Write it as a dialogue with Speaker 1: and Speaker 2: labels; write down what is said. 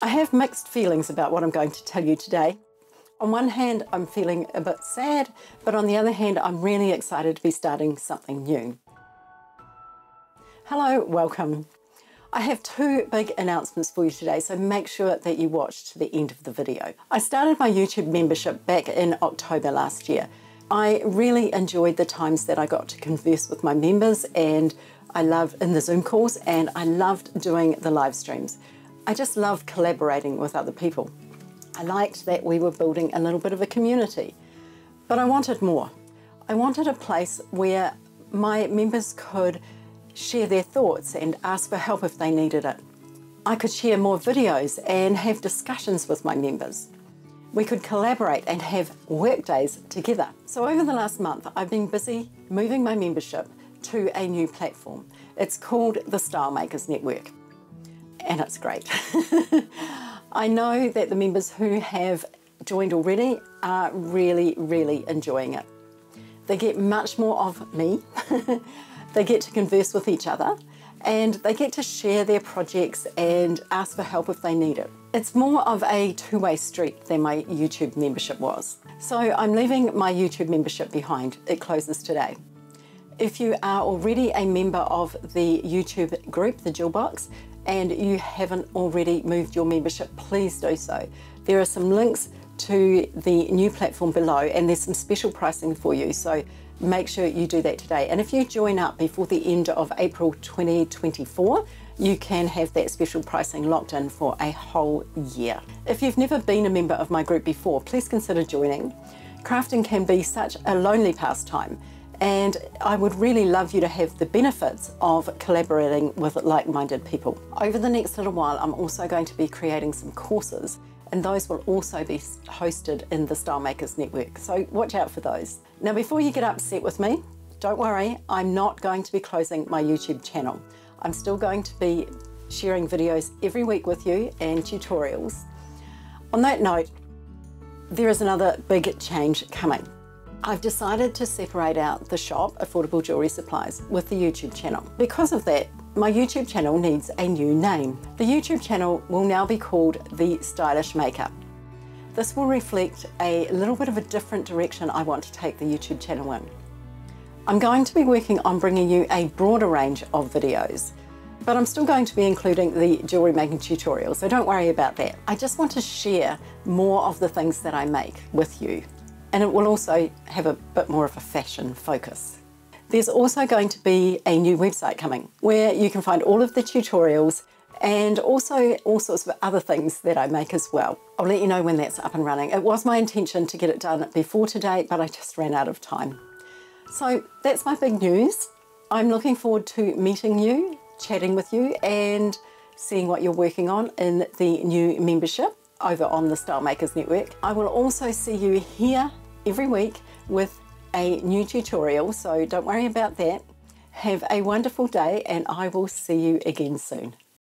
Speaker 1: I have mixed feelings about what I'm going to tell you today. On one hand, I'm feeling a bit sad, but on the other hand, I'm really excited to be starting something new. Hello, welcome. I have two big announcements for you today, so make sure that you watch to the end of the video. I started my YouTube membership back in October last year. I really enjoyed the times that I got to converse with my members, and I loved in the Zoom calls, and I loved doing the live streams. I just love collaborating with other people. I liked that we were building a little bit of a community, but I wanted more. I wanted a place where my members could share their thoughts and ask for help if they needed it. I could share more videos and have discussions with my members. We could collaborate and have work days together. So over the last month, I've been busy moving my membership to a new platform. It's called the Style Makers Network, and it's great. I know that the members who have joined already are really enjoying it. They get much more of me. They get to converse with each other, and they get to share their projects and ask for help if they need it. It's more of a two-way street than my YouTube membership was. So I'm leaving my YouTube membership behind. It closes today. If you are already a member of the YouTube group, the Jewelbox, and you haven't already moved your membership, please do so. There are some links to the new platform below, and there's some special pricing for you, so make sure you do that today. And if you join up before the end of April 2024, you can have that special pricing locked in for a whole year. If you've never been a member of my group before, please consider joining. Crafting can be such a lonely pastime, and I would really love you to have the benefits of collaborating with like-minded people. Over the next little while, I'm also going to be creating some courses, and those will also be hosted in the Style Makers Network, so watch out for those. Now, before you get upset with me, don't worry, I'm not going to be closing my YouTube channel. I'm still going to be sharing videos every week with you and tutorials. On that note, there is another big change coming. I've decided to separate out the shop, Affordable Jewellery Supplies, with the YouTube channel. Because of that, my YouTube channel needs a new name. The YouTube channel will now be called The Stylish Maker. This will reflect a little bit of a different direction I want to take the YouTube channel in. I'm going to be working on bringing you a broader range of videos, but I'm still going to be including the jewellery making tutorials, so don't worry about that. I just want to share more of the things that I make with you, and it will also have a bit more of a fashion focus. There's also going to be a new website coming where you can find all of the tutorials and also all sorts of other things that I make as well. I'll let you know when that's up and running. It was my intention to get it done before today, but I just ran out of time. So that's my big news. I'm looking forward to meeting you, chatting with you, and seeing what you're working on in the new membership over on the Style Makers Network. I will also see you here every week with a new tutorial, so don't worry about that. Have a wonderful day, and I will see you again soon.